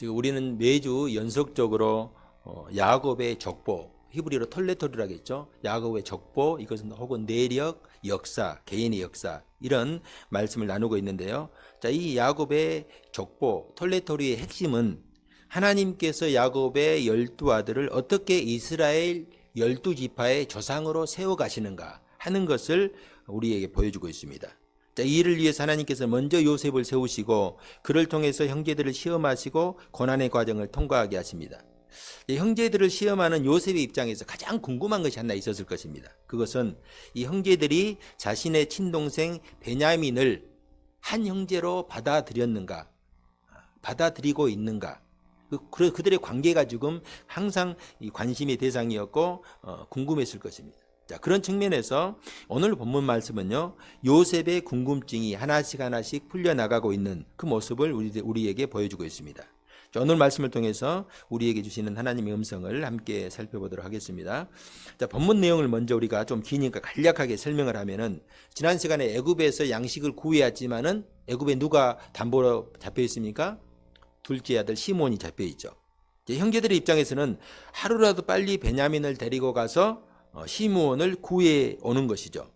지금 우리는 매주 연속적으로 야곱의 족보, 히브리어로 톨레토리라고 했죠. 야곱의 족보, 이것은 혹은 내력, 역사, 개인의 역사, 이런 말씀을 나누고 있는데요. 자, 이 야곱의 족보, 톨레토리의 핵심은 하나님께서 야곱의 12아들을 어떻게 이스라엘 12지파의 조상으로 세워가시는가 하는 것을 우리에게 보여주고 있습니다. 자, 이 일을 위해서 하나님께서 먼저 요셉을 세우시고 그를 통해서 형제들을 시험하시고 고난의 과정을 통과하게 하십니다. 형제들을 시험하는 요셉의 입장에서 가장 궁금한 것이 하나 있었을 것입니다. 그것은 이 형제들이 자신의 친동생 베냐민을 한 형제로 받아들였는가, 받아들이고 있는가, 그들의 관계가 지금 항상 관심의 대상이었고 궁금했을 것입니다. 자, 그런 측면에서 오늘 본문 말씀은요, 요셉의 궁금증이 하나씩 풀려나가고 있는 그 모습을 우리에게 보여주고 있습니다. 자, 오늘 말씀을 통해서 우리에게 주시는 하나님의 음성을 함께 살펴보도록 하겠습니다. 자, 본문 내용을 먼저 우리가 좀 기니까 간략하게 설명을 하면은, 지난 시간에 애굽에서 양식을 구해왔지만은 애굽에 누가 담보로 잡혀 있습니까? 둘째 아들 시몬이 잡혀 있죠. 형제들의 입장에서는 하루라도 빨리 베냐민을 데리고 가서 시므온을 구해 오는 것이죠.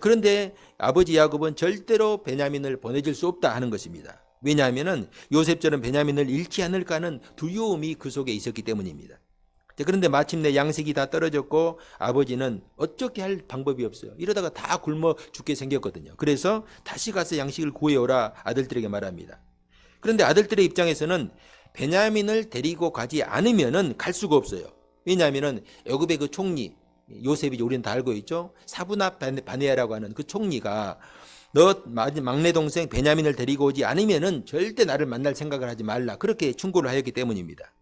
그런데 아버지 야곱은 절대로 베냐민을 보내줄 수 없다 하는 것입니다. 왜냐하면 요셉처럼 베냐민을 잃지 않을까 하는 두려움이 그 속에 있었기 때문입니다. 그런데 마침내 양식이 다 떨어졌고 아버지는 어떻게 할 방법이 없어요. 이러다가 다 굶어 죽게 생겼거든요. 그래서 다시 가서 양식을 구해오라 아들들에게 말합니다. 그런데 아들들의 입장에서는 베냐민을 데리고 가지 않으면은 갈 수가 없어요. 왜냐하면은 애굽의 그 총리 요셉이 우리는 다 알고 있죠. 사브나 바네아라고 하는 그 총리가 너 막내 동생 베냐민을 데리고 오지 않으면은 절대 나를 만날 생각을 하지 말라, 그렇게 충고를 하였기 때문입니다.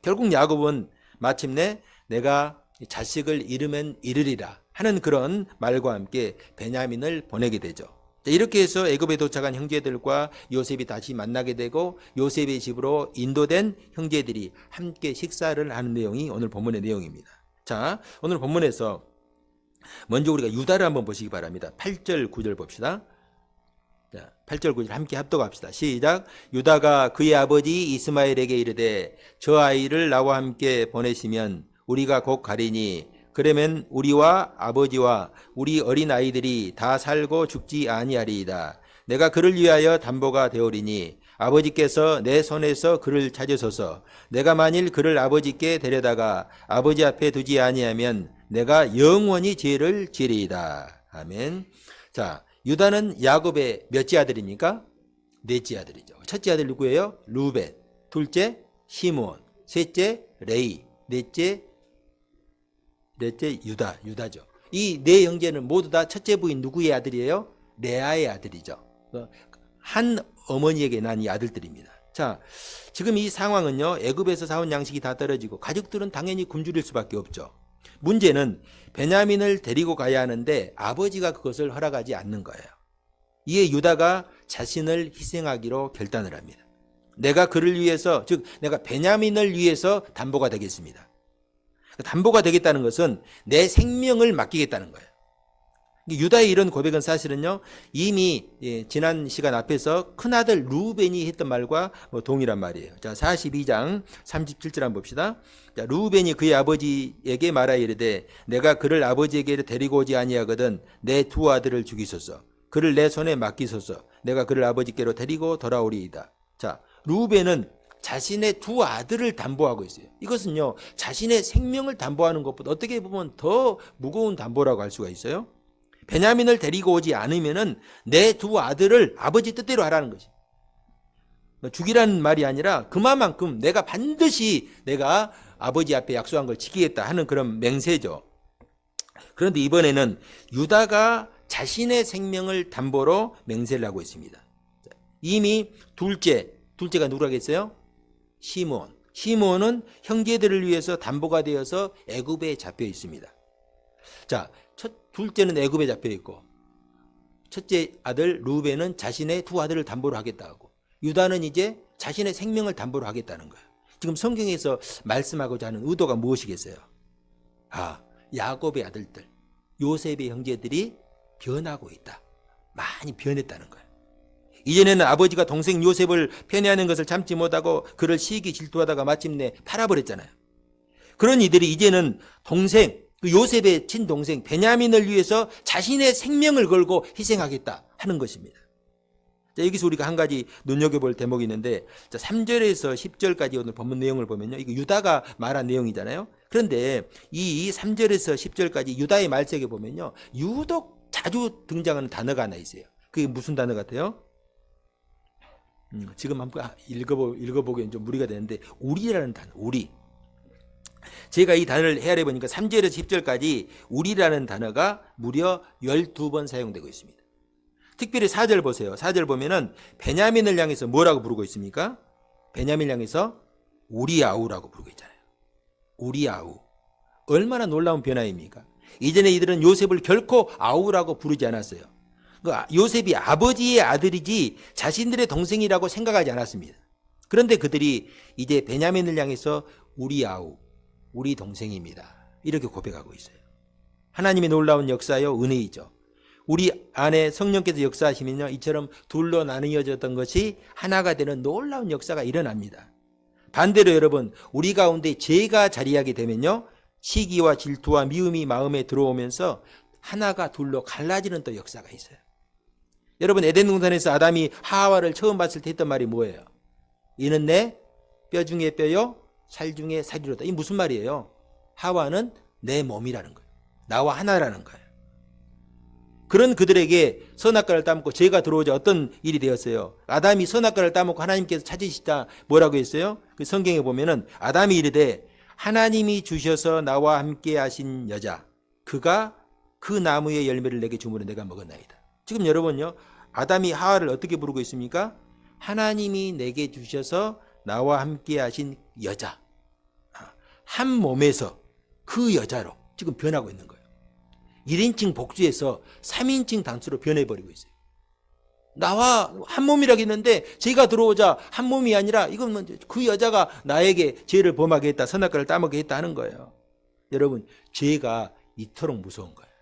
결국 야곱은 마침내 내가 자식을 잃으면 잃으리라 하는 그런 말과 함께 베냐민을 보내게 되죠. 이렇게 해서 애굽에 도착한 형제들과 요셉이 다시 만나게 되고 요셉의 집으로 인도된 형제들이 함께 식사를 하는 내용이 오늘 본문의 내용입니다. 자, 오늘 본문에서 먼저 우리가 유다를 한번 보시기 바랍니다. 8절 9절 봅시다. 자, 8절 9절 함께 합독합시다. 시작. 유다가 그의 아버지 이스마엘에게 이르되 저 아이를 나와 함께 보내시면 우리가 곧 가리니 그러면 우리와 아버지와 우리 어린 아이들이 다 살고 죽지 아니하리이다. 내가 그를 위하여 담보가 되오리니 아버지께서 내 손에서 그를 찾으소서. 내가 만일 그를 아버지께 데려다가 아버지 앞에 두지 아니하면 내가 영원히 죄를 지리이다. 아멘. 자, 유다는 야곱의 몇째 아들입니까? 넷째 아들이죠. 첫째 아들 누구예요? 루벤. 둘째 시므온. 셋째 레위. 넷째 유다죠. 이 네 형제는 모두 다 첫째 부인 누구의 아들이에요? 레아의 아들이죠. 한 어머니에게 난 이 아들들입니다. 자, 지금 이 상황은요, 애굽에서 사온 양식이 다 떨어지고 가족들은 당연히 굶주릴 수밖에 없죠. 문제는 베냐민을 데리고 가야 하는데 아버지가 그것을 허락하지 않는 거예요. 이에 유다가 자신을 희생하기로 결단을 합니다. 내가 그를 위해서, 즉 내가 베냐민을 위해서 담보가 되겠습니다. 담보가 되겠다는 것은 내 생명을 맡기겠다는 거예요. 유다의 이런 고백은 사실은요, 이미 지난 시간 앞에서 큰아들 루벤이 했던 말과 동일한 말이에요. 자, 42장 37절 한번 봅시다. 자, 루벤이 그의 아버지에게 말하여 이르되 내가 그를 아버지에게 데리고 오지 아니하거든 내 두 아들을 죽이소서. 그를 내 손에 맡기소서. 내가 그를 아버지께로 데리고 돌아오리이다. 자, 루벤은 자신의 두 아들을 담보하고 있어요. 이것은요, 자신의 생명을 담보하는 것보다 어떻게 보면 더 무거운 담보라고 할 수가 있어요. 베냐민을 데리고 오지 않으면은 내 두 아들을 아버지 뜻대로 하라는 것이. 죽이라는 말이 아니라 그만큼 내가 반드시 내가 아버지 앞에 약속한 걸 지키겠다 하는 그런 맹세죠. 그런데 이번에는 유다가 자신의 생명을 담보로 맹세를 하고 있습니다. 이미 둘째가 누구라겠어요? 시므온. 시므온은 형제들을 위해서 담보가 되어서 애굽에 잡혀 있습니다. 자, 둘째는 애굽에 잡혀 있고 첫째 아들 루벤은 자신의 두 아들을 담보로 하겠다 하고 유다는 이제 자신의 생명을 담보로 하겠다는 거예요. 지금 성경에서 말씀하고자 하는 의도가 무엇이겠어요? 야곱의 아들들, 요셉의 형제들이 변하고 있다. 많이 변했다는 거예요. 이전에는 아버지가 동생 요셉을 편애하는 것을 참지 못하고 그를 시기 질투하다가 마침내 팔아버렸잖아요. 그런 이들이 이제는 동생, 그 요셉의 친동생 베냐민을 위해서 자신의 생명을 걸고 희생하겠다 하는 것입니다. 자, 여기서 우리가 한 가지 눈여겨볼 대목이 있는데, 자, 3절에서 10절까지 오늘 본문 내용을 보면요, 이거 유다가 말한 내용이잖아요. 그런데 이 3절에서 10절까지 유다의 말색에 보면요, 유독 자주 등장하는 단어가 하나 있어요. 그게 무슨 단어 같아요? 지금 한번 읽어보기엔 좀 무리가 되는데, 우리라는 단어, 우리. 제가 이 단어를 헤아려 보니까 3절에서 10절까지 우리라는 단어가 무려 12번 사용되고 있습니다. 특별히 4절 보세요. 4절 보면은 베냐민을 향해서 뭐라고 부르고 있습니까? 베냐민을 향해서 우리아우라고 부르고 있잖아요. 우리아우. 얼마나 놀라운 변화입니까? 이전에 이들은 요셉을 결코 아우라고 부르지 않았어요. 요셉이 아버지의 아들이지 자신들의 동생이라고 생각하지 않았습니다. 그런데 그들이 이제 베냐민을 향해서 우리아우, 우리 동생입니다, 이렇게 고백하고 있어요. 하나님의 놀라운 역사요, 은혜이죠. 우리 안에 성령께서 역사하시면요, 이처럼 둘로 나뉘어졌던 것이 하나가 되는 놀라운 역사가 일어납니다. 반대로 여러분, 우리 가운데 죄가 자리하게 되면요, 시기와 질투와 미움이 마음에 들어오면서 하나가 둘로 갈라지는 또 역사가 있어요. 여러분, 에덴 동산에서 아담이 하와를 처음 봤을 때 했던 말이 뭐예요? 이는 내 뼈 중에 뼈요, 살 중에 살이로다. 이게 무슨 말이에요? 하와는 내 몸이라는 거예요. 나와 하나라는 거예요. 그런 그들에게 선악과를 따먹고 죄가 들어오자 어떤 일이 되었어요? 아담이 선악과를 따먹고 하나님께서 찾으시다 뭐라고 했어요? 그 성경에 보면은 아담이 이르되 하나님이 주셔서 나와 함께 하신 여자, 그가 그 나무의 열매를 내게 주므로 내가 먹었나이다. 지금 여러분요, 아담이 하와를 어떻게 부르고 있습니까? 하나님이 내게 주셔서 나와 함께 하신 여자, 한 몸에서 그 여자로 지금 변하고 있는 거예요. 1인칭 복수에서 3인칭 단수로 변해버리고 있어요. 나와 한 몸이라고 했는데 죄가 들어오자 한 몸이 아니라 이건 그 여자가 나에게 죄를 범하게 했다, 선악과를 따먹게 했다 하는 거예요. 여러분, 죄가 이토록 무서운 거예요.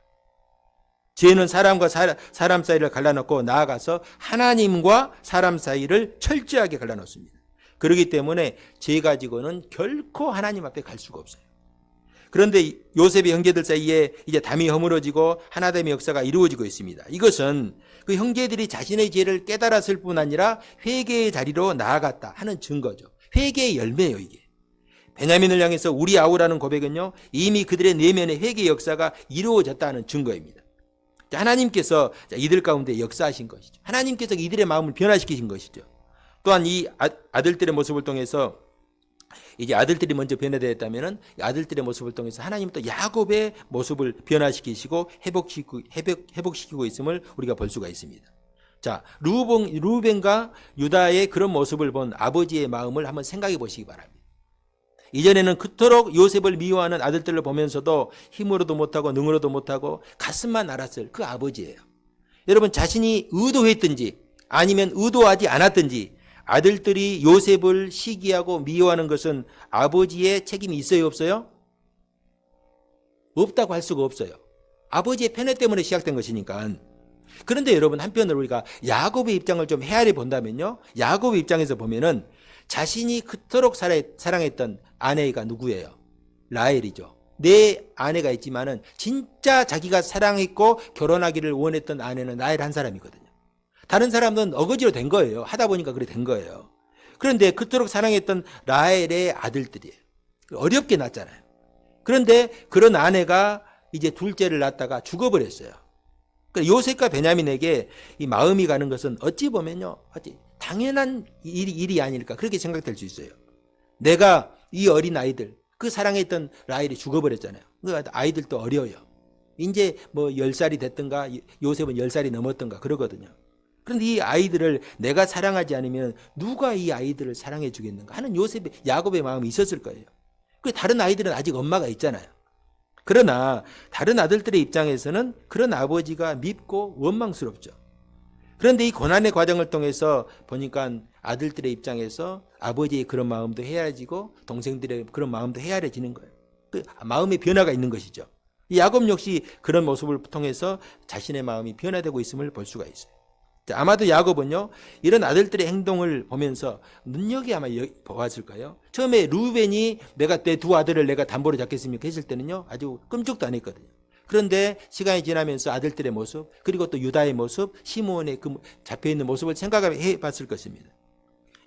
죄는 사람과 사람 사이를 갈라놓고 나아가서 하나님과 사람 사이를 철저하게 갈라놓습니다. 그렇기 때문에 죄 가지고는 결코 하나님 앞에 갈 수가 없어요. 그런데 요셉의 형제들 사이에 이제 담이 허물어지고 하나됨의 역사가 이루어지고 있습니다. 이것은 그 형제들이 자신의 죄를 깨달았을 뿐 아니라 회개의 자리로 나아갔다 하는 증거죠. 회개의 열매예요, 이게. 베냐민을 향해서 우리 아우라는 고백은요, 이미 그들의 내면의 회개의 역사가 이루어졌다는 증거입니다. 하나님께서 이들 가운데 역사하신 것이죠. 하나님께서 이들의 마음을 변화시키신 것이죠. 또한 이 아들들의 모습을 통해서 이제 아들들이 먼저 변화되었다면은 아들들의 모습을 통해서 하나님은 또 야곱의 모습을 변화시키시고 회복시키고 있음을 우리가 볼 수가 있습니다. 자, 루벤과 유다의 그런 모습을 본 아버지의 마음을 한번 생각해 보시기 바랍니다. 이전에는 그토록 요셉을 미워하는 아들들을 보면서도 힘으로도 못하고 능으로도 못하고 가슴만 알았을 그 아버지예요. 여러분, 자신이 의도했든지 아니면 의도하지 않았든지 아들들이 요셉을 시기하고 미워하는 것은 아버지의 책임이 있어요, 없어요? 없다고 할 수가 없어요. 아버지의 편애 때문에 시작된 것이니까. 그런데 여러분, 한편으로 우리가 야곱의 입장을 좀 헤아려 본다면요, 야곱의 입장에서 보면은 자신이 그토록 사랑했던 아내가 누구예요? 라헬이죠. 내 아내가 있지만은 진짜 자기가 사랑했고 결혼하기를 원했던 아내는 라헬 한 사람이거든요. 다른 사람은 어거지로 된 거예요. 하다 보니까 그래 된 거예요. 그런데 그토록 사랑했던 라헬의 아들들이에요. 어렵게 낳았잖아요. 그런데 그런 아내가 이제 둘째를 낳다가 죽어버렸어요. 그러니까 요셉과 베냐민에게 이 마음이 가는 것은 어찌 보면요, 당연한 일이 아닐까 그렇게 생각될 수 있어요. 내가 이 어린 아이들, 그 사랑했던 라헬이 죽어버렸잖아요. 그 아이들도 어려요. 이제 뭐 10살이 됐든가 요셉은 10살이 넘었든가 그러거든요. 그런데 이 아이들을 내가 사랑하지 않으면 누가 이 아이들을 사랑해 주겠는가 하는 야곱의 마음이 있었을 거예요. 그 다른 아이들은 아직 엄마가 있잖아요. 그러나 다른 아들들의 입장에서는 그런 아버지가 밉고 원망스럽죠. 그런데 이 고난의 과정을 통해서 보니까 아들들의 입장에서 아버지의 그런 마음도 헤아려지고 동생들의 그런 마음도 헤아려지는 거예요. 그 마음의 변화가 있는 것이죠. 야곱 역시 그런 모습을 통해서 자신의 마음이 변화되고 있음을 볼 수가 있어요. 자, 아마도 야곱은요, 이런 아들들의 행동을 보면서 눈여겨 아마 보았을 거예요. 처음에 루벤이 내가 내 두 아들을 내가 담보로 잡겠습니까 했을 때는요, 아주 끔찍도 안 했거든요. 그런데 시간이 지나면서 아들들의 모습, 그리고 또 유다의 모습, 시므온의 그 잡혀있는 모습을 생각해 봤을 것입니다.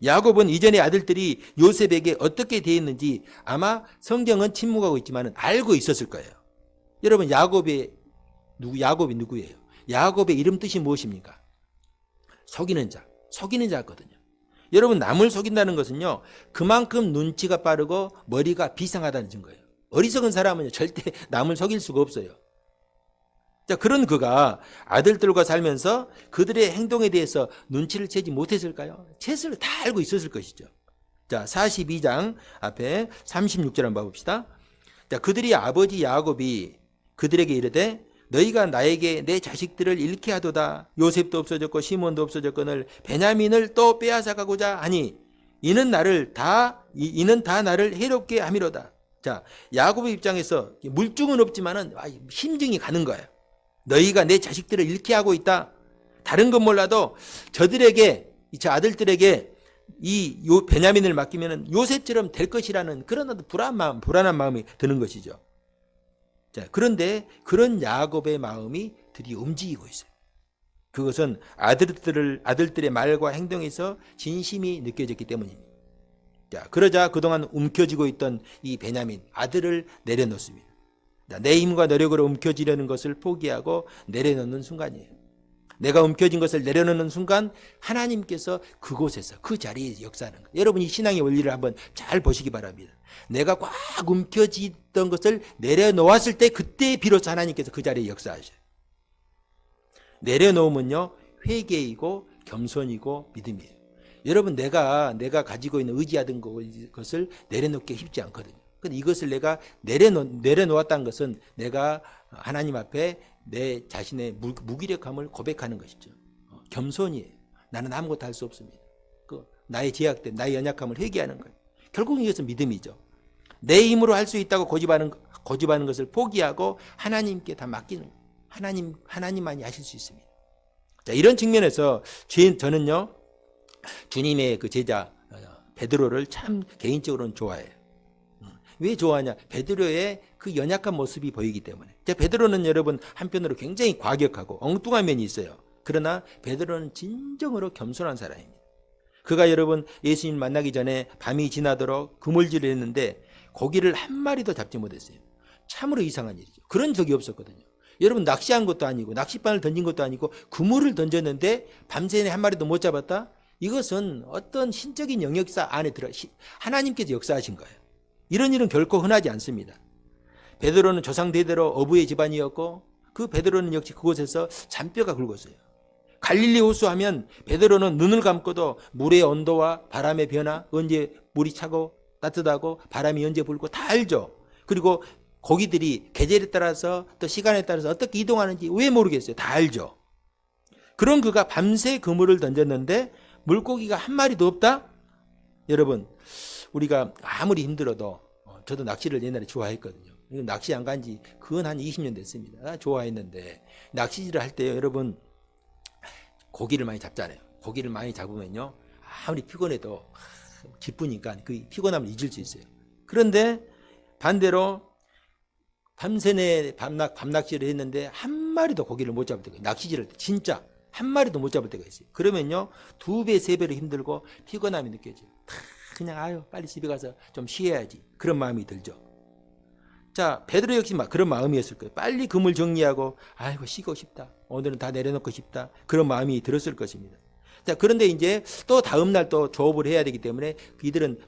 야곱은 이전의 아들들이 요셉에게 어떻게 되어 있는지 아마 성경은 침묵하고 있지만 알고 있었을 거예요. 여러분, 야곱이 누구예요? 야곱의 이름 뜻이 무엇입니까? 속이는 자거든요. 여러분, 남을 속인다는 것은요, 그만큼 눈치가 빠르고 머리가 비상하다는 증거예요. 어리석은 사람은 절대 남을 속일 수가 없어요. 자, 그런 그가 아들들과 살면서 그들의 행동에 대해서 눈치를 채지 못했을까요? 챗을 다 알고 있었을 것이죠. 자, 42장 앞에 36절 한번 봐봅시다. 자, 그들이 아버지 야곱이 그들에게 이르되 너희가 나에게 내 자식들을 잃게 하도다. 요셉도 없어졌고 시몬도 없어졌거늘 베냐민을 또 빼앗아가고자 하니 이는 다 나를 해롭게 함이로다. 자, 야곱의 입장에서 물증은 없지만은 심증이 가는 거예요. 너희가 내 자식들을 잃게 하고 있다. 다른 건 몰라도 저들에게, 저 아들들에게 이 베냐민을 맡기면 요셉처럼 될 것이라는 그런 불안한 마음이 드는 것이죠. 자, 그런데 그런 야곱의 마음이 드디어 움직이고 있어요. 그것은 아들들의 말과 행동에서 진심이 느껴졌기 때문입니다. 자, 그러자 그동안 움켜쥐고 있던 이 베냐민 아들을 내려놓습니다. 자, 내 힘과 노력으로 움켜쥐려는 것을 포기하고 내려놓는 순간이에요. 내가 움켜진 것을 내려놓는 순간 하나님께서 그곳에서 그 자리에 역사하는 거예요. 여러분, 이 신앙의 원리를 한번 잘 보시기 바랍니다. 내가 꽉 움켜쥐던 것을 내려놓았을 때 그때 비로소 하나님께서 그 자리에 역사하셔요. 내려놓으면요, 회개이고 겸손이고 믿음이에요. 여러분, 내가 가지고 있는 의지하던 것을 내려놓기 쉽지 않거든요. 근데 이것을 내가 내려놓았다는 것은 내가 하나님 앞에 내 자신의 무기력함을 고백하는 것이죠. 겸손이에요. 나는 아무것도 할 수 없습니다. 나의 제약됨, 나의 연약함을 회개하는 거예요. 결국 이것은 믿음이죠. 내 힘으로 할 수 있다고 고집하는 것을 포기하고 하나님께 다 맡기는 거예요. 하나님만이 하실 수 있습니다. 자, 이런 측면에서 저는요, 주님의 그 제자 베드로를 참 개인적으로는 좋아해요. 왜 좋아하냐? 베드로의 그 연약한 모습이 보이기 때문에. 베드로는 여러분 한편으로 굉장히 과격하고 엉뚱한 면이 있어요. 그러나 베드로는 진정으로 겸손한 사람입니다. 그가 여러분 예수님 만나기 전에 밤이 지나도록 그물질을 했는데 고기를 한 마리도 잡지 못했어요. 참으로 이상한 일이죠. 그런 적이 없었거든요. 여러분, 낚시한 것도 아니고 낚싯바늘 던진 것도 아니고 그물을 던졌는데 밤새 한 마리도 못 잡았다? 이것은 어떤 신적인 영역사 안에 하나님께서 역사하신 거예요. 이런 일은 결코 흔하지 않습니다. 베드로는 조상대대로 어부의 집안이었고 그 베드로는 역시 그곳에서 잔뼈가 굵었어요. 갈릴리 호수 하면 베드로는 눈을 감고도 물의 온도와 바람의 변화, 언제 물이 차고 따뜻하고 바람이 언제 불고 다 알죠. 그리고 고기들이 계절에 따라서 또 시간에 따라서 어떻게 이동하는지 왜 모르겠어요. 다 알죠. 그런 그가 밤새 그물을 던졌는데 물고기가 한 마리도 없다? 여러분, 우리가 아무리 힘들어도 저도 낚시를 옛날에 좋아했거든요. 낚시 안 간 지 그건 한 20년 됐습니다. 좋아했는데 낚시질을 할 때 여러분 고기를 많이 잡잖아요. 고기를 많이 잡으면요, 아무리 피곤해도 기쁘니까 그 피곤함을 잊을 수 있어요. 그런데 반대로 밤새내 밤낚시를 했는데 한 마리도 고기를 못 잡을 때가 있어요. 낚시질할 때 진짜 한 마리도 못 잡을 때가 있어요. 그러면요 2배, 3배로 힘들고 피곤함이 느껴져요. 그냥 빨리 집에 가서 좀 쉬어야지, 그런 마음이 들죠. 자, 베드로 역시 그런 마음이었을 거예요. 빨리 그물 정리하고 쉬고 싶다, 오늘은 다 내려놓고 싶다, 그런 마음이 들었을 것입니다. 자, 그런데 이제 또 다음날 또 조업을 해야 되기 때문에 이들은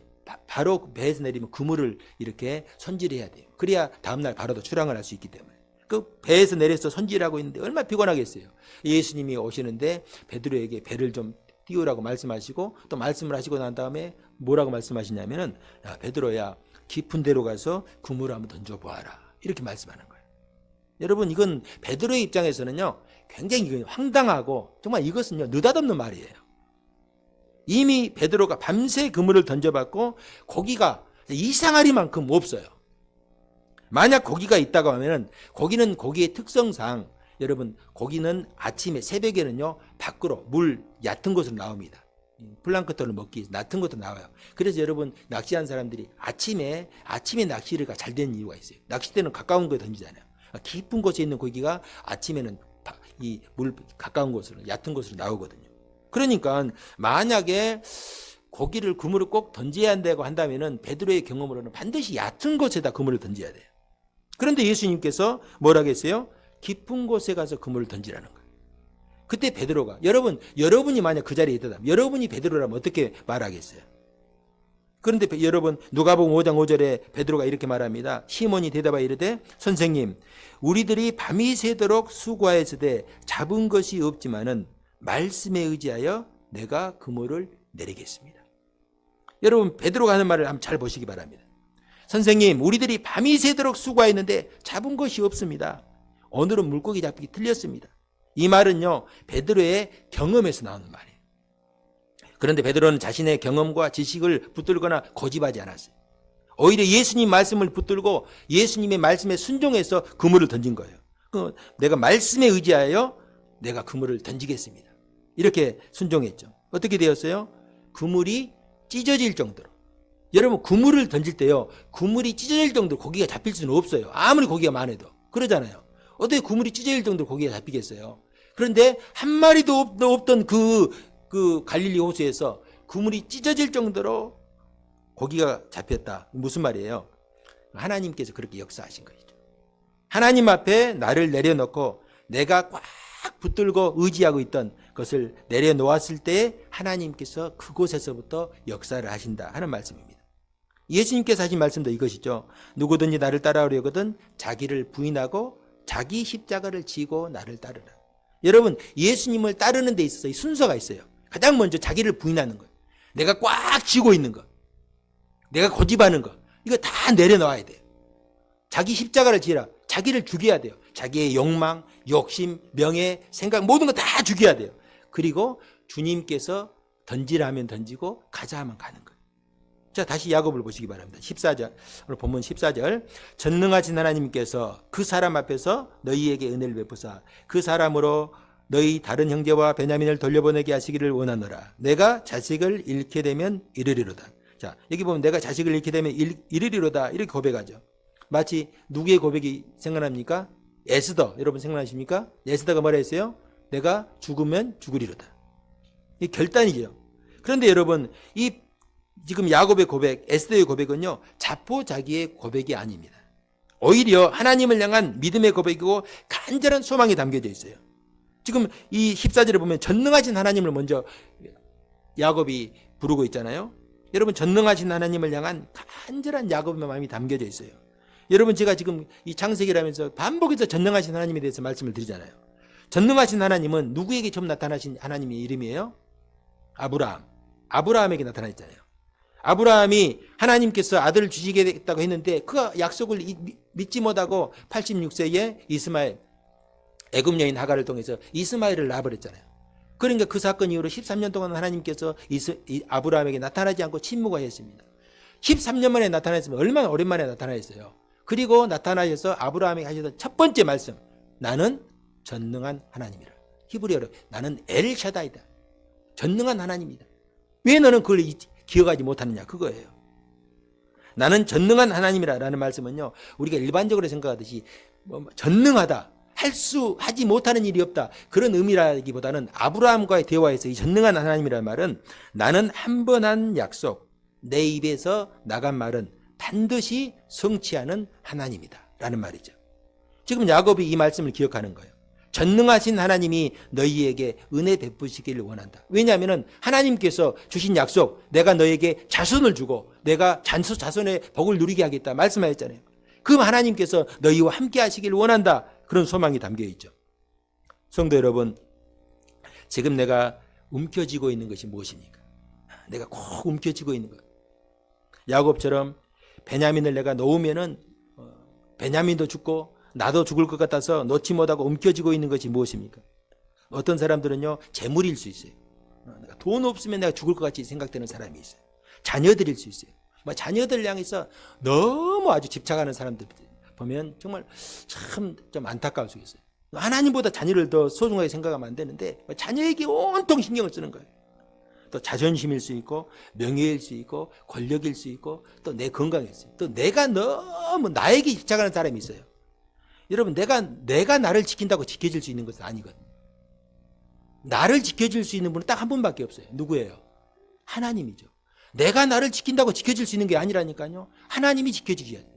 바로 배에서 내리면 그물을 이렇게 손질해야 돼요. 그래야 다음날 바로 또 출항을 할 수 있기 때문에. 그 배에서 내려서 손질하고 있는데 얼마나 피곤하겠어요. 예수님이 오시는데 베드로에게 배를 좀 띄우라고 말씀하시고 또 말씀을 하시고 난 다음에 뭐라고 말씀하시냐면은, 야, 베드로야, 깊은 데로 가서 그물을 한번 던져보아라, 이렇게 말씀하는 거예요. 여러분, 이건 베드로의 입장에서는요 굉장히 황당하고 정말 이것은요 느닷없는 말이에요. 이미 베드로가 밤새 그물을 던져봤고 고기가 이상하리만큼 없어요. 만약 고기가 있다고 하면은 고기는 고기의 특성상 여러분 고기는 아침에 새벽에는요 밖으로 물 얕은 곳으로 나옵니다. 플랑크톤을 먹기 위해서 얕은 곳으로 나와요. 그래서 여러분 낚시한 사람들이 아침에 낚시가 잘 되는 이유가 있어요. 낚싯대는 가까운 곳에 던지잖아요. 깊은 곳에 있는 고기가 아침에는 이 물 가까운 곳으로 얕은 곳으로 나오거든요. 그러니까 만약에 고기를 그물을 꼭 던져야 한다고 한다면은 베드로의 경험으로는 반드시 얕은 곳에다 그물을 던져야 돼요. 그런데 예수님께서 뭐라고 했어요? 깊은 곳에 가서 그물을 던지라는 거예요. 그때 베드로가 여러분이 만약 그 자리에 있다면 여러분이 베드로라면 어떻게 말하겠어요? 그런데 여러분 누가복음 5장 5절에 베드로가 이렇게 말합니다. 시몬이 대답하여 이르되 선생님 우리들이 밤이 새도록 수고하였으되 잡은 것이 없지만은 말씀에 의지하여 내가 그물을 내리겠습니다. 여러분 베드로가 하는 말을 한번 잘 보시기 바랍니다. 선생님 우리들이 밤이 새도록 수고했는데 잡은 것이 없습니다. 오늘은 물고기 잡기 틀렸습니다. 이 말은요 베드로의 경험에서 나오는 말이에요. 그런데 베드로는 자신의 경험과 지식을 붙들거나 고집하지 않았어요. 오히려 예수님 말씀을 붙들고 예수님의 말씀에 순종해서 그물을 던진 거예요. 내가 말씀에 의지하여 내가 그물을 던지겠습니다. 이렇게 순종했죠. 어떻게 되었어요? 그물이 찢어질 정도로. 여러분 그물을 던질 때요 그물이 찢어질 정도로 고기가 잡힐 수는 없어요. 아무리 고기가 많아도 그러잖아요. 어떻게 그물이 찢어질 정도로 고기가 잡히겠어요? 그런데 한 마리도 없던 그 갈릴리 호수에서 그물이 찢어질 정도로 고기가 잡혔다. 무슨 말이에요? 하나님께서 그렇게 역사하신 것이죠. 하나님 앞에 나를 내려놓고 내가 꽉 붙들고 의지하고 있던 것을 내려놓았을 때 하나님께서 그곳에서부터 역사를 하신다 하는 말씀입니다. 예수님께서 하신 말씀도 이것이죠. 누구든지 나를 따라오려거든 자기를 부인하고 자기 십자가를 지고 나를 따르라. 여러분 예수님을 따르는 데 있어서 순서가 있어요. 가장 먼저 자기를 부인하는 것, 내가 꽉 쥐고 있는 것, 내가 고집하는 것, 이거 다 내려놔야 돼요. 자기 십자가를 지라. 자기를 죽여야 돼요. 자기의 욕망, 욕심, 명예, 생각 모든 거 다 죽여야 돼요. 그리고 주님께서 던지라 하면 던지고 가자 하면 가는 거예요. 자, 다시 야고보를 보시기 바랍니다. 14절, 오늘 본문 14절. 전능하신 하나님께서 그 사람 앞에서 너희에게 은혜를 베푸사 그 사람으로 너희 다른 형제와 베냐민을 돌려보내게 하시기를 원하노라. 내가 자식을 잃게 되면 이르리로다. 자, 여기 보면 내가 자식을 잃게 되면 이르리로다 이렇게 고백하죠. 마치 누구의 고백이 생각납니까? 에스더, 여러분 생각나십니까? 에스더가 뭐라 했어요? 내가 죽으면 죽으리로다. 이 결단이죠. 그런데 여러분 이 지금 야곱의 고백, 에스더의 고백은요 자포자기의 고백이 아닙니다. 오히려 하나님을 향한 믿음의 고백이고 간절한 소망이 담겨져 있어요. 지금 이 14절에 보면 전능하신 하나님을 먼저 야곱이 부르고 있잖아요. 여러분 전능하신 하나님을 향한 간절한 야곱의 마음이 담겨져 있어요. 여러분 제가 지금 이 창세기를 하면서 반복해서 전능하신 하나님에 대해서 말씀을 드리잖아요. 전능하신 하나님은 누구에게 처음 나타나신 하나님의 이름이에요? 아브라함에게 나타났잖아요. 아브라함이 하나님께서 아들을 주시겠다고 했는데 그 약속을 믿지 못하고 86세에 이스마엘 애굽 여인 하갈을 통해서 이스마엘을 낳아버렸잖아요. 그러니까 그 사건 이후로 13년 동안 하나님께서 아브라함에게 나타나지 않고 침묵하셨습니다. 13년 만에 나타났으면 얼마나 오랜만에 나타나셨어요. 그리고 나타나셔서 아브라함에게 하셨던 첫 번째 말씀, 나는 전능한 하나님이라. 히브리어로 나는 엘샤다이다. 전능한 하나님이다. 왜 너는 그걸 기억하지 못하느냐, 그거예요. 나는 전능한 하나님이라는 말씀은요 우리가 일반적으로 생각하듯이 전능하다, 하지 못하는 일이 없다, 그런 의미라기보다는 아브라함과의 대화에서 이 전능한 하나님이라는 말은 나는 한 번 한 약속, 내 입에서 나간 말은 반드시 성취하는 하나님이다 라는 말이죠. 지금 야곱이 이 말씀을 기억하는 거예요. 전능하신 하나님이 너희에게 은혜 베푸시기를 원한다. 왜냐하면 하나님께서 주신 약속, 내가 너에게 자손을 주고 내가 자손의 복을 누리게 하겠다 말씀하셨잖아요. 그 하나님께서 너희와 함께 하시기를 원한다, 그런 소망이 담겨 있죠. 성도 여러분, 지금 내가 움켜쥐고 있는 것이 무엇입니까? 내가 꼭 움켜쥐고 있는 것. 야곱처럼 베냐민을 내가 놓으면은 베냐민도 죽고 나도 죽을 것 같아서 놓지 못하고 움켜쥐고 있는 것이 무엇입니까? 어떤 사람들은요 재물일 수 있어요. 내가 돈 없으면 내가 죽을 것 같이 생각되는 사람이 있어요. 자녀들일 수 있어요. 자녀들 향해서 너무 아주 집착하는 사람들 보면 정말 참 좀 안타까울 수 있어요. 하나님보다 자녀를 더 소중하게 생각하면 안 되는데 자녀에게 온통 신경을 쓰는 거예요. 또 자존심일 수 있고 명예일 수 있고 권력일 수 있고 또 내 건강일 수 있고 또 내가 너무 나에게 집착하는 사람이 있어요. 여러분 내가 나를 지킨다고 지켜질 수 있는 것은 아니거든요. 나를 지켜줄 수 있는 분은 딱 한 분밖에 없어요. 누구예요? 하나님이죠. 내가 나를 지킨다고 지켜질 수 있는 게 아니라니까요. 하나님이 지켜주셔야 돼요.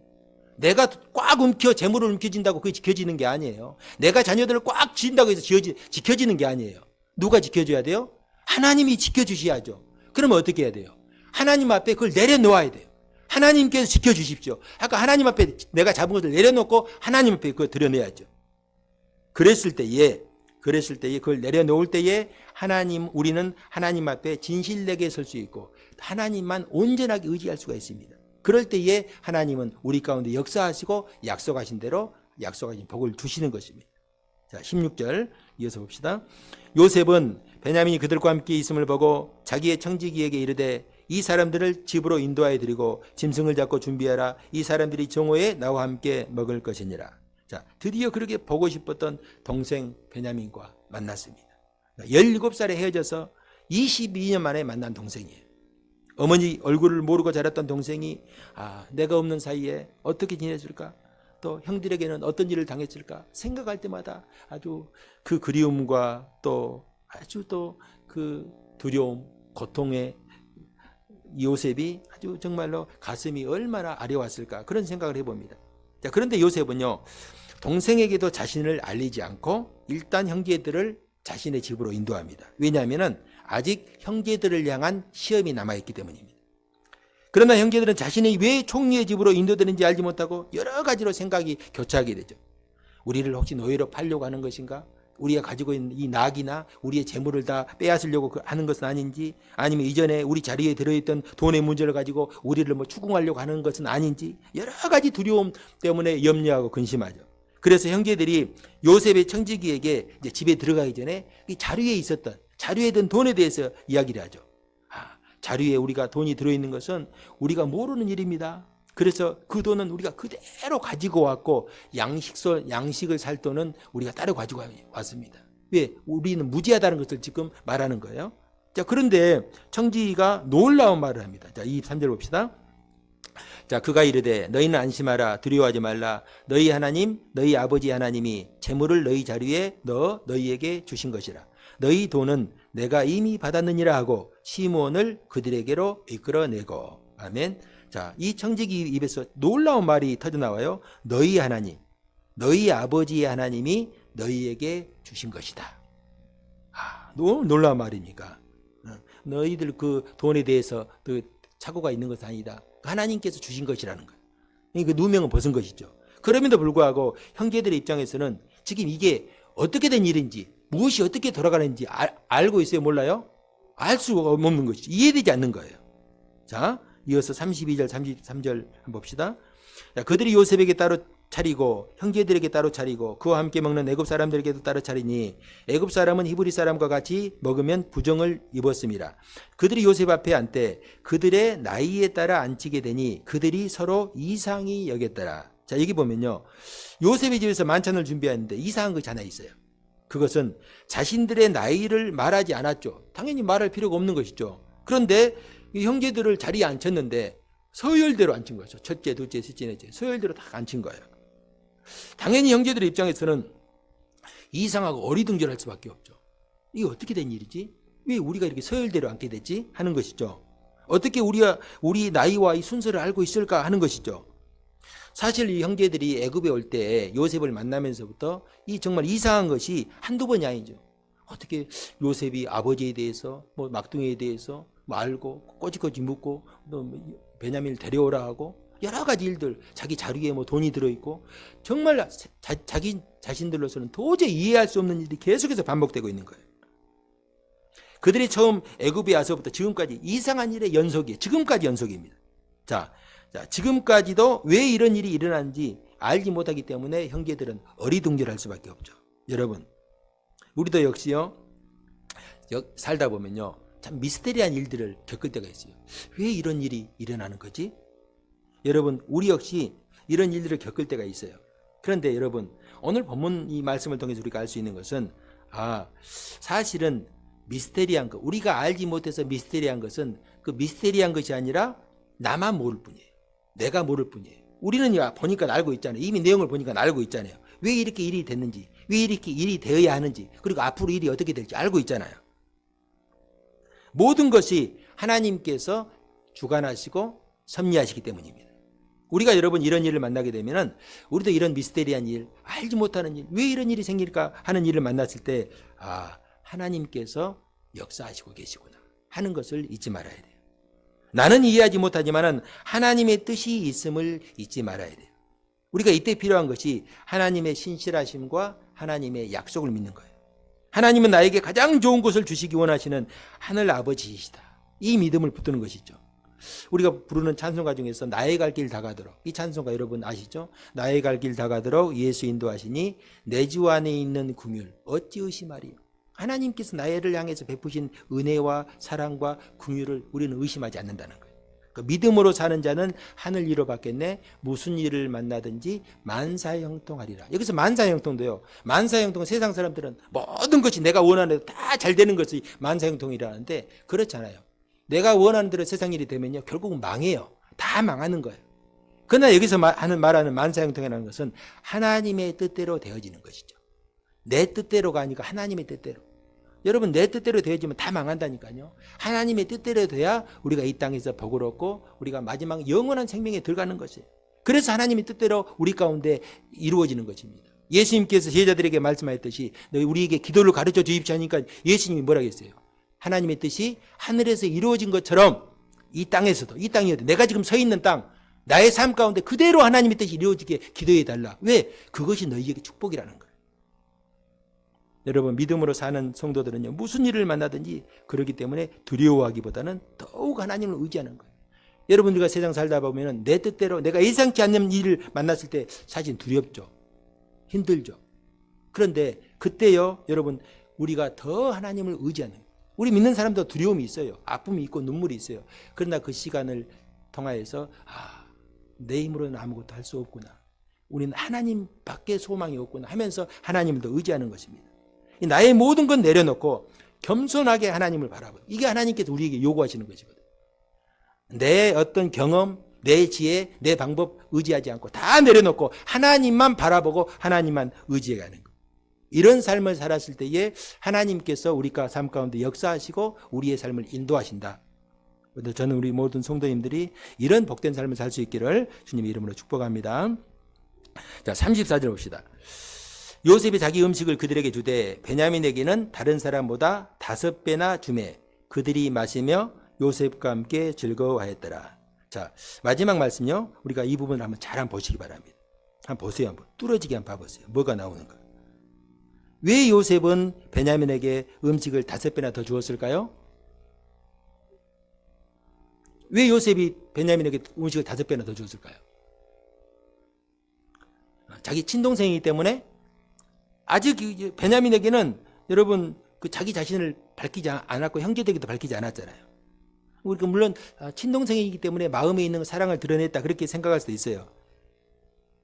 내가 꽉 재물을 움켜쥔다고 그게 지켜지는 게 아니에요. 내가 자녀들을 꽉 쥔다고 해서 지켜지는 게 아니에요. 누가 지켜줘야 돼요? 하나님이 지켜주셔야죠. 그러면 어떻게 해야 돼요? 하나님 앞에 그걸 내려놓아야 돼요. 하나님께서 지켜주십시오. 아까 하나님 앞에 내가 잡은 것을 내려놓고 하나님 앞에 그걸 드러내야죠. 그랬을 때에 그걸 내려놓을 때에 우리는 하나님 앞에 진실되게 설 수 있고 하나님만 온전하게 의지할 수가 있습니다. 그럴 때에 하나님은 우리 가운데 역사하시고 약속하신 대로 약속하신 복을 주시는 것입니다. 자, 16절 이어서 봅시다. 요셉은 베냐민이 그들과 함께 있음을 보고 자기의 청지기에게 이르되 이 사람들을 집으로 인도하여 드리고 짐승을 잡고 준비하라. 이 사람들이 정오에 나와 함께 먹을 것이니라. 자, 드디어 그렇게 보고 싶었던 동생 베냐민과 만났습니다. 17살에 헤어져서 22년 만에 만난 동생이에요. 어머니 얼굴을 모르고 자랐던 동생이 내가 없는 사이에 어떻게 지냈을까? 또 형들에게는 어떤 일을 당했을까? 생각할 때마다 아주 그 그리움과 또 아주 또 그 두려움, 고통에 요셉이 아주 정말로 가슴이 얼마나 아려웠을까? 그런 생각을 해봅니다. 자, 그런데 요셉은요, 동생에게도 자신을 알리지 않고 일단 형제들을 자신의 집으로 인도합니다. 왜냐하면 아직 형제들을 향한 시험이 남아있기 때문입니다. 그러나 형제들은 자신이 왜 총리의 집으로 인도되는지 알지 못하고 여러 가지로 생각이 교차하게 되죠. 우리를 혹시 노예로 팔려고 하는 것인가? 우리가 가지고 있는 이 낙이나 우리의 재물을 다 빼앗으려고 하는 것은 아닌지, 아니면 이전에 우리 자리에 들어있던 돈의 문제를 가지고 우리를 추궁하려고 하는 것은 아닌지, 여러 가지 두려움 때문에 염려하고 근심하죠. 그래서 형제들이 요셉의 청지기에게 이제 집에 들어가기 전에 이 자루에 든 돈에 대해서 이야기를 하죠. 자루에 우리가 돈이 들어있는 것은 우리가 모르는 일입니다. 그래서 그 돈은 우리가 그대로 가지고 왔고 양식을 살 돈은 우리가 따로 가지고 왔습니다. 왜? 우리는 무지하다는 것을 지금 말하는 거예요. 자, 그런데 청지기가 놀라운 말을 합니다. 자, 23절 봅시다. 자, 그가 이르되 너희는 안심하라. 두려워하지 말라. 너희 하나님 너희 아버지 하나님이 재물을 너희 자루에 넣어 너희에게 주신 것이라. 너희 돈은 내가 이미 받았느니라 하고 시므온을 그들에게로 이끌어내고. 아멘. 자, 이 청지기 입에서 놀라운 말이 터져나와요. 너희 하나님, 너희 아버지의 하나님이 너희에게 주신 것이다. 너무 놀라운 말이니까. 너희들 그 돈에 대해서 그 착오가 있는 것은 아니다. 하나님께서 주신 것이라는 거예요. 그 누명은 벗은 것이죠. 그럼에도 불구하고 형제들의 입장에서는 지금 이게 어떻게 된 일인지, 무엇이 어떻게 돌아가는지 알고 있어요? 몰라요? 알 수가 없는 것이죠. 이해되지 않는 거예요. 자, 이어서 32절, 33절 한번 봅시다. 자, 그들이 요셉에게 따로 차리고 형제들에게 따로 차리고 그와 함께 먹는 애굽 사람들에게도 따로 차리니 애굽 사람은 히브리 사람과 같이 먹으면 부정을 입었습니다. 그들이 요셉 앞에 앉되 그들의 나이에 따라 앉히게 되니 그들이 서로 이상히 여겼더라. 자, 여기 보면요, 요셉의 집에서 만찬을 준비하는데 이상한 것이 하나 있어요. 그것은 자신들의 나이를 말하지 않았죠. 당연히 말할 필요가 없는 것이죠. 그런데 이 형제들을 자리에 앉혔는데 서열대로 앉힌 거죠. 첫째, 둘째, 셋째, 넷째 서열대로 다 앉힌 거예요. 당연히 형제들의 입장에서는 이상하고 어리둥절할 수밖에 없죠. 이게 어떻게 된 일이지? 왜 우리가 이렇게 서열대로 앉게 됐지? 하는 것이죠. 어떻게 우리 나이와 이 순서를 알고 있을까 하는 것이죠. 사실 이 형제들이 애굽에 올 때 요셉을 만나면서부터 이 정말 이상한 것이 한두 번이 아니죠. 어떻게 요셉이 아버지에 대해서 막둥이에 대해서 알고 꼬치꼬치 묻고 또 베냐민을 데려오라 하고 여러 가지 일들, 자기 자루에 돈이 들어있고 정말 자기 자신들로서는 도저히 이해할 수 없는 일이 계속해서 반복되고 있는 거예요. 그들이 처음 애굽에 와서부터 지금까지 이상한 일의 연속이에요. 지금까지 연속입니다. 자, 지금까지도 왜 이런 일이 일어나는지 알지 못하기 때문에 형제들은 어리둥절할 수밖에 없죠. 여러분, 우리도 역시요, 살다 보면요, 참 미스테리한 일들을 겪을 때가 있어요. 왜 이런 일이 일어나는 거지? 여러분, 우리 역시 이런 일들을 겪을 때가 있어요. 그런데 여러분, 오늘 본문 이 말씀을 통해서 우리가 알 수 있는 것은 사실은 미스테리한 것, 우리가 알지 못해서 미스테리한 것은 그 미스테리한 것이 아니라 나만 모를 뿐이에요. 내가 모를 뿐이에요. 우리는 보니까 알고 있잖아요. 이미 내용을 보니까 알고 있잖아요. 왜 이렇게 일이 됐는지, 왜 이렇게 일이 되어야 하는지, 그리고 앞으로 일이 어떻게 될지 알고 있잖아요. 모든 것이 하나님께서 주관하시고 섭리하시기 때문입니다. 우리가 여러분 이런 일을 만나게 되면은 우리도 이런 미스테리한 일, 알지 못하는 일, 왜 이런 일이 생길까 하는 일을 만났을 때 하나님께서 역사하시고 계시구나 하는 것을 잊지 말아야 돼요. 나는 이해하지 못하지만은 하나님의 뜻이 있음을 잊지 말아야 돼요. 우리가 이때 필요한 것이 하나님의 신실하심과 하나님의 약속을 믿는 거예요. 하나님은 나에게 가장 좋은 것을 주시기 원하시는 하늘 아버지이시다. 이 믿음을 붙드는 것이죠. 우리가 부르는 찬송가 중에서 나의 갈 길 다가도록, 이 찬송가 여러분 아시죠? 나의 갈 길 다가도록 예수 인도하시니 내 주 안에 있는 긍휼 어찌 의심하리요. 하나님께서 나를 향해서 베푸신 은혜와 사랑과 긍휼을 우리는 의심하지 않는다는 거예요. 그 믿음으로 사는 자는 하늘 위로 받겠네. 무슨 일을 만나든지 만사형통하리라. 여기서 만사형통도요. 만사형통은 세상 사람들은 모든 것이 내가 원하는 대로 다 잘 되는 것이 만사형통이라는데 그렇잖아요. 내가 원하는 대로 세상 일이 되면요 결국은 망해요. 다 망하는 거예요. 그러나 여기서 말하는 만사형통이라는 것은 하나님의 뜻대로 되어지는 것이죠. 내 뜻대로가 아니고 하나님의 뜻대로. 여러분 내 뜻대로 되어지면 다 망한다니까요. 하나님의 뜻대로 돼야 우리가 이 땅에서 복을 얻고 우리가 마지막 영원한 생명에 들어가는 것이에요. 그래서 하나님의 뜻대로 우리 가운데 이루어지는 것입니다. 예수님께서 제자들에게 말씀하셨듯이 우리에게 기도를 가르쳐 주십시오 하니까 예수님이 뭐라고 했어요? 하나님의 뜻이 하늘에서 이루어진 것처럼 이 땅에서도, 이 땅이어도 내가 지금 서 있는 땅, 나의 삶 가운데 그대로 하나님의 뜻이 이루어지게 기도해 달라. 왜? 그것이 너희에게 축복이라는 거예요. 여러분 믿음으로 사는 성도들은요 무슨 일을 만나든지 그렇기 때문에 두려워하기보다는 더욱 하나님을 의지하는 거예요. 여러분 우리가 세상 살다 보면 내 뜻대로 내가 예상치 않는 일을 만났을 때 사실 두렵죠. 힘들죠. 그런데 그때요 여러분 우리가 더 하나님을 의지하는 거예요. 우리 믿는 사람도 두려움이 있어요. 아픔이 있고 눈물이 있어요. 그러나 그 시간을 통하여서 내 힘으로는 아무것도 할 수 없구나. 우리는 하나님밖에 소망이 없구나 하면서 하나님을 더 의지하는 것입니다. 나의 모든 건 내려놓고 겸손하게 하나님을 바라보고 이게 하나님께서 우리에게 요구하시는 것이거든요. 내 어떤 경험, 내 지혜, 내 방법 의지하지 않고 다 내려놓고 하나님만 바라보고 하나님만 의지해가는 것. 이런 삶을 살았을 때에 하나님께서 우리가 삶 가운데 역사하시고 우리의 삶을 인도하신다. 저는 우리 모든 성도님들이 이런 복된 삶을 살 수 있기를 주님의 이름으로 축복합니다. 자, 34절 봅시다. 요셉이 자기 음식을 그들에게 주되 베냐민에게는 다른 사람보다 5배나 주매 그들이 마시며 요셉과 함께 즐거워하였더라. 자, 마지막 말씀요. 우리가 이 부분을 한번 잘 한번 보시기 바랍니다. 한번 보세요. 한번 뚫어지게 한번 봐보세요. 뭐가 나오는가. 왜 요셉은 베냐민에게 음식을 5배나 더 주었을까요? 왜 요셉이 베냐민에게 음식을 5배나 더 주었을까요? 자기 친동생이기 때문에 아직 베냐민에게는 여러분 그 자기 자신을 밝히지 않았고 형제들에게도 밝히지 않았잖아요. 우리가 물론 친동생이기 때문에 마음에 있는 사랑을 드러냈다 그렇게 생각할 수도 있어요.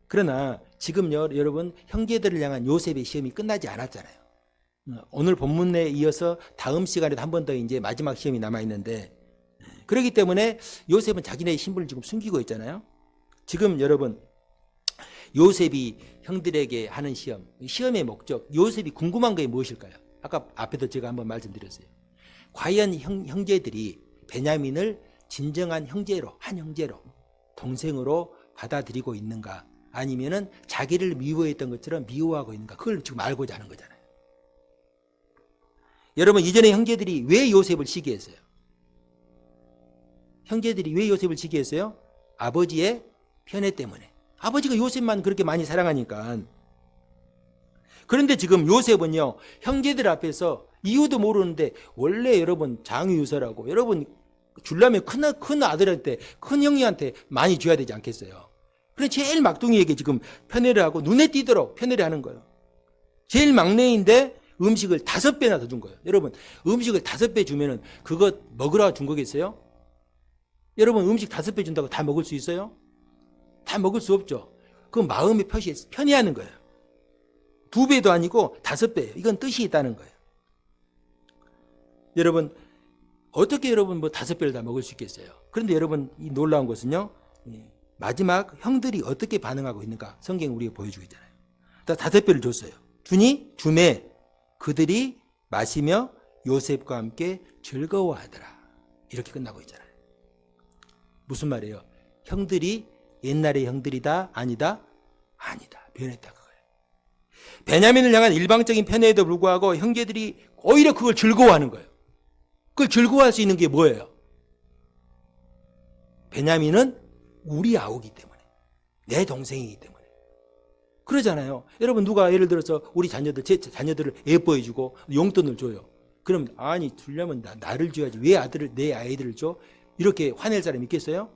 그러나 지금요 여러분 형제들을 향한 요셉의 시험이 끝나지 않았잖아요. 오늘 본문에 이어서 다음 시간에도 한 번 더 이제 마지막 시험이 남아 있는데 그렇기 때문에 요셉은 자기네의 신분을 지금 숨기고 있잖아요. 지금 여러분 요셉이 형들에게 하는 시험의 목적, 요셉이 궁금한 게 무엇일까요? 아까 앞에도 제가 한번 말씀드렸어요. 과연 형제들이 베냐민을 진정한 형제로, 한 형제로, 동생으로 받아들이고 있는가? 아니면은 자기를 미워했던 것처럼 미워하고 있는가? 그걸 지금 알고자 하는 거잖아요. 여러분 이전에 형제들이 왜 요셉을 시기했어요? 형제들이 왜 요셉을 시기했어요? 아버지의 편애 때문에. 아버지가 요셉만 그렇게 많이 사랑하니까. 그런데 지금 요셉은요 형제들 앞에서 이유도 모르는데 원래 여러분 장유서라고 여러분 주려면 큰 아들한테 큰 형님한테 많이 줘야 되지 않겠어요? 그래 제일 막둥이에게 지금 편애를 하고 눈에 띄도록 편애를 하는 거예요. 제일 막내인데 음식을 5배나 더 준 거예요. 여러분 음식을 5배 주면은 그거 먹으라고 준 거겠어요? 여러분 음식 5배 준다고 다 먹을 수 있어요? 다 먹을 수 없죠. 그 마음의 편애하는 거예요. 2배도 아니고 5배예요. 이건 뜻이 있다는 거예요. 여러분, 어떻게 여러분 뭐 5배를 다 먹을 수 있겠어요? 그런데 여러분, 이 놀라운 것은요, 마지막 형들이 어떻게 반응하고 있는가 성경이 우리가 보여주고 있잖아요. 5배를 줬어요. 주매 그들이 마시며 요셉과 함께 즐거워하더라. 이렇게 끝나고 있잖아요. 무슨 말이에요? 형들이 옛날의 형들이다? 아니다? 아니다. 변했다 그거예요. 베냐민을 향한 일방적인 편애에도 불구하고 형제들이 오히려 그걸 즐거워하는 거예요. 그걸 즐거워할 수 있는 게 뭐예요? 베냐민은 우리 아우기 때문에, 내 동생이기 때문에. 그러잖아요. 여러분, 누가 예를 들어서 우리 자녀들, 제 자녀들을 예뻐해주고 용돈을 줘요. 그럼 아니 주려면 나를 줘야지 왜 내 아이들을 줘? 이렇게 화낼 사람이 있겠어요?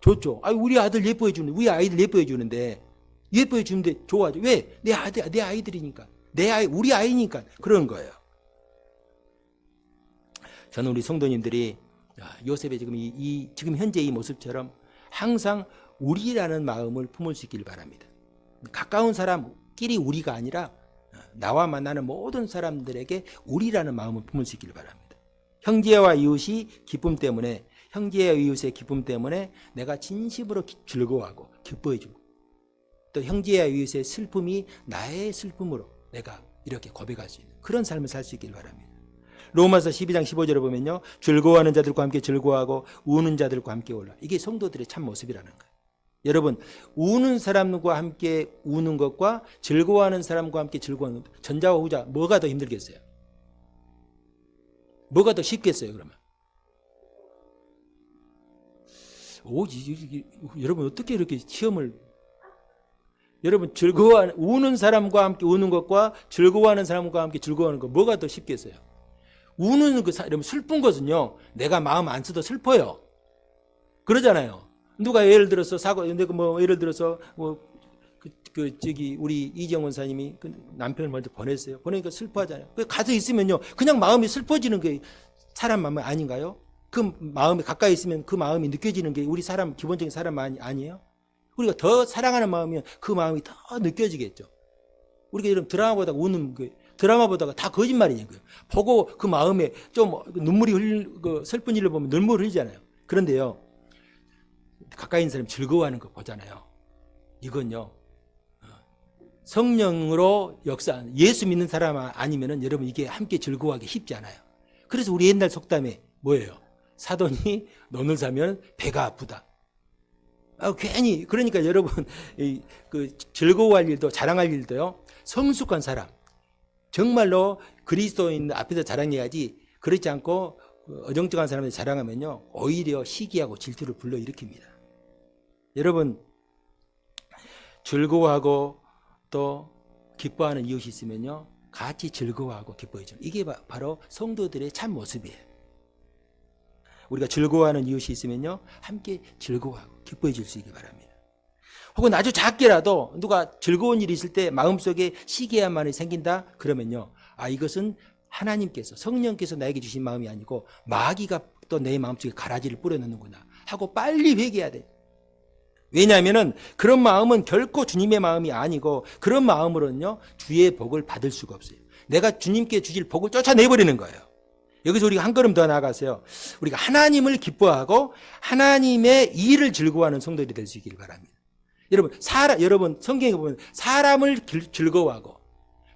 좋죠. 우리 아들 예뻐해주는데, 우리 아이들 예뻐해주는데 좋아하죠. 왜? 내 아이들이니까, 우리 아이니까 그런 거예요. 저는 우리 성도님들이 요셉의 지금 현재 이 모습처럼 항상 우리라는 마음을 품을 수 있기를 바랍니다. 가까운 사람끼리 우리가 아니라 나와 만나는 모든 사람들에게 우리라는 마음을 품을 수 있기를 바랍니다. 형제와 이웃이 기쁨 때문에, 형제와 이웃의 기쁨 때문에 내가 진심으로 즐거워하고 기뻐해주고, 또 형제와 이웃의 슬픔이 나의 슬픔으로 내가 이렇게 고백할 수 있는 그런 삶을 살 수 있기를 바랍니다. 로마서 12장 15절에 보면요, 즐거워하는 자들과 함께 즐거워하고 우는 자들과 함께 울라. 이게 성도들의 참 모습이라는 거예요. 여러분, 우는 사람과 함께 우는 것과 즐거워하는 사람과 함께 즐거워하는 것, 전자와 후자 뭐가 더 힘들겠어요? 뭐가 더 쉽겠어요? 그러면 여러분, 어떻게 이렇게 시험을, 여러분, 우는 사람과 함께 우는 것과 즐거워하는 사람과 함께 즐거워하는 것 뭐가 더 쉽겠어요? 우는 여러분, 슬픈 것은요, 내가 마음 안 써도 슬퍼요. 그러잖아요. 누가 예를 들어서 예를 들어서 우리 이정원 사님이 남편을 먼저 보냈어요. 보내니까 슬퍼하잖아요. 가서 있으면요, 그냥 마음이 슬퍼지는 게 사람 마음 아닌가요? 그 마음이 가까이 있으면 그 마음이 느껴지는 게 우리 사람, 기본적인 사람 아니에요? 우리가 더 사랑하는 마음이면 그 마음이 더 느껴지겠죠. 우리가 이런 드라마 보다가 다 거짓말이냐고요. 보고 그 마음에 좀 눈물이 슬픈 일을 보면 눈물 흘리잖아요. 그런데요, 가까이 있는 사람이 즐거워하는 거 보잖아요. 이건요, 성령으로 역사하는, 예수 믿는 사람 아니면은 여러분 이게 함께 즐거워하기 쉽지 않아요. 그래서 우리 옛날 속담에 뭐예요? 사돈이 논을 사면 배가 아프다. 괜히, 그러니까 여러분, 즐거워할 일도, 자랑할 일도요, 성숙한 사람, 정말로 그리스도인 앞에서 자랑해야지, 그렇지 않고 어정쩡한 사람한테 자랑하면요, 오히려 시기하고 질투를 불러일으킵니다. 여러분, 즐거워하고 또 기뻐하는 이웃이 있으면요, 같이 즐거워하고 기뻐해줘. 이게 바로 성도들의 참 모습이에요. 우리가 즐거워하는 이웃이 있으면요, 함께 즐거워하고 기뻐해 줄 수 있기 바랍니다. 혹은 아주 작게라도 누가 즐거운 일이 있을 때 마음속에 시기야만이 생긴다? 그러면요, 이것은 하나님께서, 성령께서 나에게 주신 마음이 아니고 마귀가 또 내 마음속에 가라지를 뿌려놓는구나 하고 빨리 회개해야 돼. 왜냐하면은 그런 마음은 결코 주님의 마음이 아니고, 그런 마음으로는요, 주의 복을 받을 수가 없어요. 내가 주님께 주실 복을 쫓아내버리는 거예요. 여기서 우리가 한 걸음 더 나아가서요, 우리가 하나님을 기뻐하고 하나님의 일을 즐거워하는 성도들이 될 수 있기를 바랍니다. 여러분 성경에 보면 사람을 즐거워하고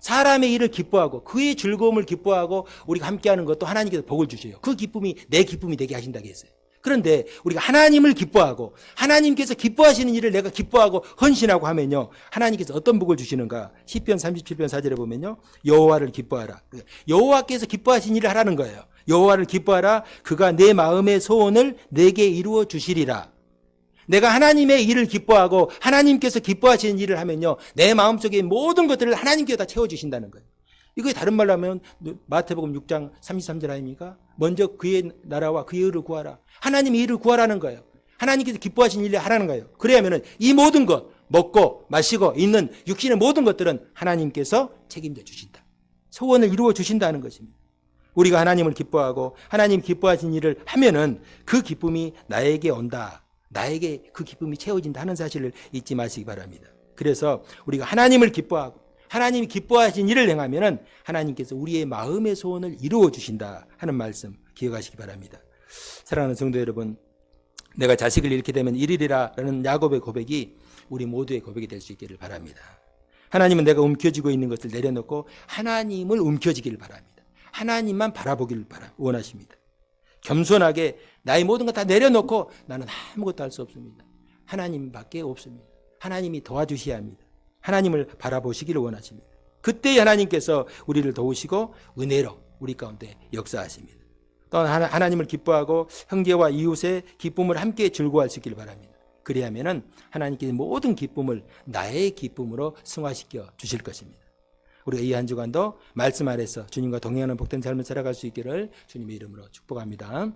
사람의 일을 기뻐하고 그의 즐거움을 기뻐하고 우리가 함께하는 것도 하나님께서 복을 주셔요. 그 기쁨이 내 기쁨이 되게 하신다고 했어요. 그런데 우리가 하나님을 기뻐하고 하나님께서 기뻐하시는 일을 내가 기뻐하고 헌신하고 하면요, 하나님께서 어떤 복을 주시는가? 시편 37편 4절에 보면요, 여호와를 기뻐하라. 여호와께서 기뻐하신 일을 하라는 거예요. 여호와를 기뻐하라. 그가 내 마음의 소원을 내게 이루어 주시리라. 내가 하나님의 일을 기뻐하고 하나님께서 기뻐하시는 일을 하면요, 내 마음속에 모든 것들을 하나님께서 다 채워주신다는 거예요. 이거 다른 말로 하면 마태복음 6장 33절 아닙니까? 먼저 그의 나라와 그의 의를 구하라. 하나님의 일을 구하라는 거예요. 하나님께서 기뻐하시는 일을 하라는 거예요. 그래야면은 이 모든 것, 먹고 마시고 있는 육신의 모든 것들은 하나님께서 책임져 주신다. 소원을 이루어 주신다는 것입니다. 우리가 하나님을 기뻐하고 하나님 기뻐하신 일을 하면은 그 기쁨이 나에게 온다. 나에게 그 기쁨이 채워진다 하는 사실을 잊지 마시기 바랍니다. 그래서 우리가 하나님을 기뻐하고 하나님이 기뻐하신 일을 행하면은 하나님께서 우리의 마음의 소원을 이루어 주신다 하는 말씀 기억하시기 바랍니다. 사랑하는 성도 여러분, 내가 자식을 잃게 되면 이르리라라는 야곱의 고백이 우리 모두의 고백이 될 수 있기를 바랍니다. 하나님은 내가 움켜쥐고 있는 것을 내려놓고 하나님을 움켜쥐기를 바랍니다. 하나님만 바라보기를 원하십니다. 겸손하게 나의 모든 것 다 내려놓고 나는 아무것도 할 수 없습니다. 하나님밖에 없습니다. 하나님이 도와주셔야 합니다. 하나님을 바라보시기를 원하십니다. 그때 하나님께서 우리를 도우시고 은혜로 우리 가운데 역사하십니다. 또 하나님을 기뻐하고 형제와 이웃의 기쁨을 함께 즐거워할 수 있기를 바랍니다. 그리하면은 하나님께서 모든 기쁨을 나의 기쁨으로 승화시켜 주실 것입니다. 우리가 이 한 주간도 말씀 아래서 주님과 동행하는 복된 삶을 살아갈 수 있기를 주님의 이름으로 축복합니다.